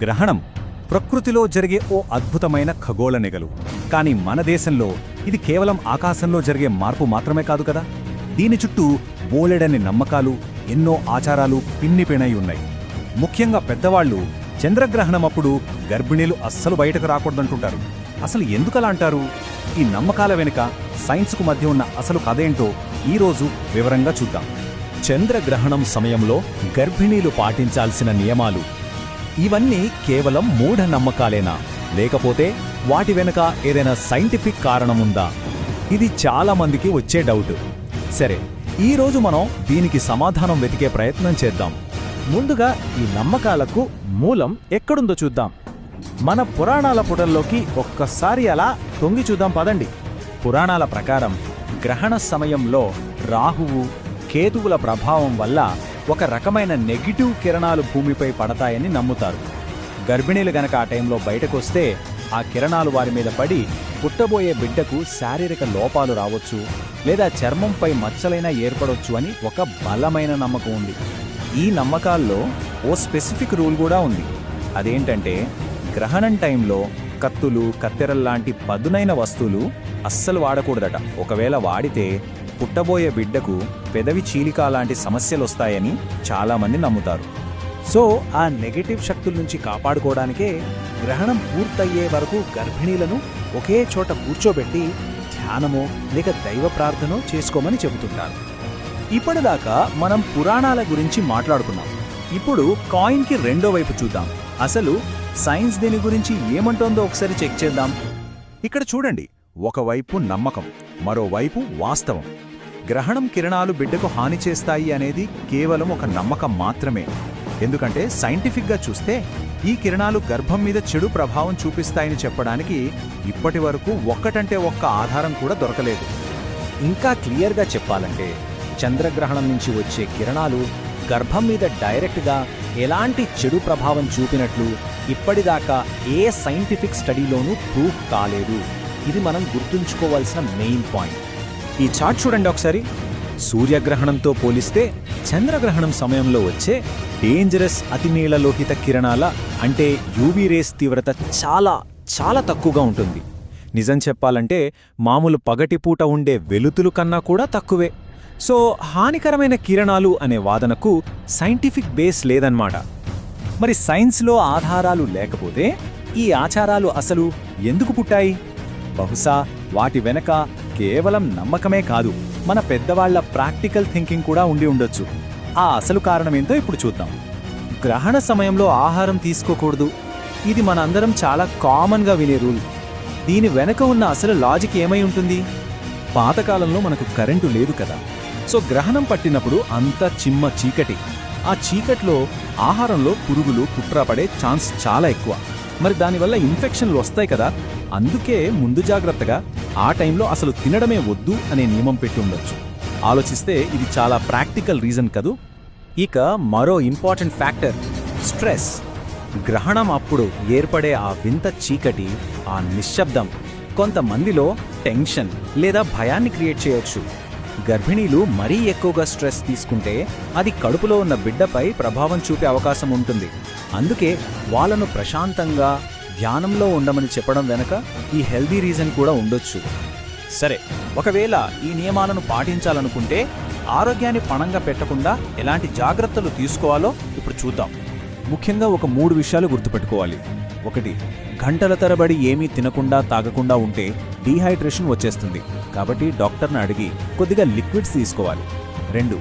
గ్రహణం ప్రకృతిలో జరిగే ఓ అద్భుతమైన ఖగోళ నెగలు. కానీ మన దేశంలో ఇది కేవలం ఆకాశంలో జరిగే మార్పు మాత్రమే కాదు కదా. దీని చుట్టూ బోలెడన్ని నమ్మకాలు, ఎన్నో ఆచారాలు పిన్నిపెణై ఉన్నాయి. ముఖ్యంగా పెద్దవాళ్లు చంద్రగ్రహణమప్పుడు గర్భిణీలు అస్సలు బయటకు రాకూడదంటుంటారు. అసలు ఎందుకలా అంటారు? ఈ నమ్మకాల వెనుక సైన్స్కు మధ్య ఉన్న అసలు కథేంటో ఈరోజు వివరంగా చూద్దాం. చంద్రగ్రహణం సమయంలో గర్భిణీలు పాటించాల్సిన నియమాలు. ఇవన్నీ కేవలం మూఢనమ్మకాలేనా, లేకపోతే వాటి వెనుక ఏదైనా సైంటిఫిక్ కారణముందా? ఇది చాలా మందికి వచ్చే డౌట్. సరే, ఈరోజు మనం దీనికి సమాధానం వెతికే ప్రయత్నం చేద్దాం. ముందుగా ఈ నమ్మకాలకు మూలం ఎక్కడుందో చూద్దాం. మన పురాణాల పుటల్లోకి ఒక్కసారి అలా తొంగి చూద్దాం పదండి. పురాణాల ప్రకారం గ్రహణ సమయంలో రాహువు, కేతువుల ప్రభావం వల్ల ఒక రకమైన నెగిటివ్ కిరణాలు భూమిపై పడతాయని నమ్ముతారు. గర్భిణీలు గనక ఆ టైంలో బయటకొస్తే ఆ కిరణాలు వారి మీద పడి పుట్టబోయే బిడ్డకు శారీరక లోపాలు రావచ్చు, లేదా చర్మంపై మచ్చలైనా ఏర్పడొచ్చు అని ఒక బలమైన నమ్మకం ఉంది. ఈ నమ్మకాల్లో ఓ స్పెసిఫిక్ రూల్ కూడా ఉంది. అదేంటంటే, గ్రహణం టైంలో కత్తులు, కత్తెరల్లాంటి పదునైన వస్తువులు అస్సలు వాడకూడదట. ఒకవేళ వాడితే పుట్టబోయే బిడ్డకు పెదవి చీలిక లాంటి సమస్యలొస్తాయని చాలామంది నమ్ముతారు. సో ఆ నెగటివ్ శక్తుల నుంచి కాపాడుకోవడానికే గ్రహణం పూర్తయ్యే వరకు గర్భిణీలను ఒకే చోట కూర్చోబెట్టి ధ్యానమో లేక దైవ ప్రార్థనో చేసుకోమని చెబుతుంటారు. ఇప్పటిదాకా మనం పురాణాల గురించి మాట్లాడుకున్నాం. ఇప్పుడు కాయిన్కి రెండో వైపు చూద్దాం. అసలు సైన్స్ దీని గురించి ఏమంటోందో ఒకసారి చెక్ చేద్దాం. ఇక్కడ చూడండి, ఒకవైపు నమ్మకం, మరోవైపు వాస్తవం. గ్రహణం కిరణాలు బిడ్డకు హాని చేస్తాయి అనేది కేవలం ఒక నమ్మకం మాత్రమే. ఎందుకంటే సైంటిఫిక్గా చూస్తే ఈ కిరణాలు గర్భం మీద చెడు ప్రభావం చూపిస్తాయని చెప్పడానికి ఇప్పటి వరకు ఒక్కటంటే ఒక్క ఆధారం కూడా దొరకలేదు. ఇంకా క్లియర్గా చెప్పాలంటే, చంద్రగ్రహణం నుంచి వచ్చే కిరణాలు గర్భం మీద డైరెక్ట్గా ఎలాంటి చెడు ప్రభావం చూపినట్లు ఇప్పటిదాకా ఏ సైంటిఫిక్ స్టడీలోనూ ప్రూఫ్ కాలేదు. ఇది మనం గుర్తుంచుకోవాల్సిన మెయిన్ పాయింట్. ఈ చార్ట్ చూడండి ఒకసారి. సూర్యగ్రహణంతో పోలిస్తే చంద్రగ్రహణం సమయంలో వచ్చే డేంజరస్ అతినీలలోహిత కిరణాల అంటే యూవీ రేస్ తీవ్రత చాలా చాలా తక్కువగా ఉంటుంది. నిజం చెప్పాలంటే మామూలు పగటిపూట ఉండే వెలుతులు కన్నా కూడా తక్కువే. సో హానికరమైన కిరణాలు అనే వాదనకు సైంటిఫిక్ బేస్ లేదన్నమాట. మరి సైన్స్లో ఆధారాలు లేకపోతే ఈ ఆచారాలు అసలు ఎందుకు పుట్టాయి? బహుశా వాటి వెనక కేవలం నమ్మకమే కాదు, మన పెద్దవాళ్ల ప్రాక్టికల్ థింకింగ్ కూడా ఉండి ఉండొచ్చు. ఆ అసలు కారణమేంటో ఇప్పుడు చూద్దాం. గ్రహణ సమయంలో ఆహారం తీసుకోకూడదు. ఇది మనందరం చాలా కామన్గా వినే రూల్. దీని వెనక ఉన్న అసలు లాజిక్ ఏమై ఉంటుంది? పాతకాలంలో మనకు కరెంటు లేదు కదా. సో గ్రహణం పట్టినప్పుడు అంతా చిమ్మ చీకటి. ఆ చీకట్లో ఆహారంలో పురుగులు, కుట్ర పడే ఛాన్స్ చాలా ఎక్కువ. మరి దానివల్ల ఇన్ఫెక్షన్లు వస్తాయి కదా. అందుకే ముందు జాగ్రత్తగా ఆ టైంలో అసలు తినడమే వద్దు అనే నియమం పెట్టి ఉండొచ్చు. ఆలోచిస్తే ఇది చాలా ప్రాక్టికల్ రీజన్ కదూ. ఇక మరో ఇంపార్టెంట్ ఫ్యాక్టర్ స్ట్రెస్. గ్రహణం అప్పుడు ఏర్పడే ఆ వింత చీకటి, ఆ నిశ్శబ్దం కొంతమందిలో టెన్షన్ లేదా భయాన్ని క్రియేట్ చేయొచ్చు. గర్భిణీలు మరీ ఎక్కువగా స్ట్రెస్ తీసుకుంటే అది కడుపులో ఉన్న బిడ్డపై ప్రభావం చూపే అవకాశం ఉంటుంది. అందుకే వాళ్ళను ప్రశాంతంగా ధ్యానంలో ఉండమని చెప్పడం వెనక ఈ హెల్దీ రీజన్ కూడా ఉండొచ్చు. సరే, ఒకవేళ ఈ నియమాలను పాటించాలనుకుంటే ఆరోగ్యాన్ని పణంగా పెట్టకుండా ఎలాంటి జాగ్రత్తలు తీసుకోవాలో ఇప్పుడు చూద్దాం. ముఖ్యంగా ఒక 3 విషయాలు గుర్తుపెట్టుకోవాలి. 1, గంటల తరబడి ఏమీ తినకుండా తాగకుండా ఉంటే డీహైడ్రేషన్ వచ్చేస్తుంది. కాబట్టి డాక్టర్ని అడిగి కొద్దిగా లిక్విడ్స్ తీసుకోవాలి. 2,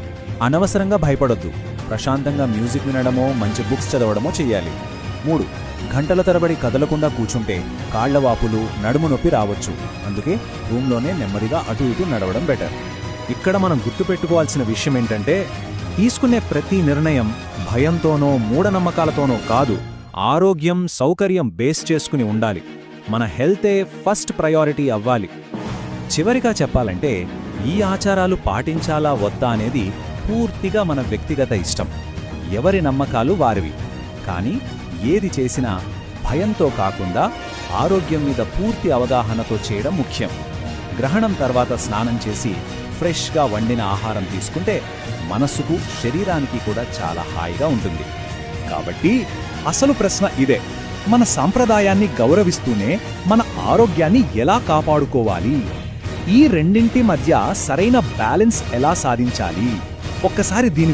అనవసరంగా భయపడొద్దు. ప్రశాంతంగా మ్యూజిక్ వినడమో మంచి బుక్స్ చదవడమో చెయ్యాలి. 3, గంటల తరబడి కదలకుండా కూర్చుంటే కాళ్లవాపులు, నడుము నొప్పి రావచ్చు. అందుకే రూమ్లోనే నెమ్మదిగా అటు ఇటు నడవడం బెటర్. ఇక్కడ మనం గుర్తుపెట్టుకోవాల్సిన విషయం ఏంటంటే, తీసుకునే ప్రతి నిర్ణయం భయంతోనో మూఢనమ్మకాలతోనో కాదు, ఆరోగ్యం, సౌకర్యం బేస్ చేసుకుని ఉండాలి. మన హెల్తే ఫస్ట్ ప్రయారిటీ అవ్వాలి. చివరిగా చెప్పాలంటే, ఈ ఆచారాలు పాటించాలా వద్దా అనేది పూర్తిగా మన వ్యక్తిగత ఇష్టం. ఎవరి నమ్మకాలు వారివి. కానీ ఏది చేసినా భయంతో కాకుండా ఆరోగ్యం మీద పూర్తి అవగాహనతో చేయడం ముఖ్యం. గ్రహణం తర్వాత స్నానం చేసి ఫ్రెష్గా వండిన ఆహారం తీసుకుంటే మనసుకు, శరీరానికి కూడా చాలా హాయిగా ఉంటుంది. కాబట్టి అసలు ప్రశ్న ఇదే, మన సాంప్రదాయాన్ని గౌరవిస్తూనే మన ఆరోగ్యాన్ని ఎలా కాపాడుకోవాలి? ఈ రెండింటి మధ్య సరైన బ్యాలెన్స్ ఎలా సాధించాలి? ఒక్కసారి దీని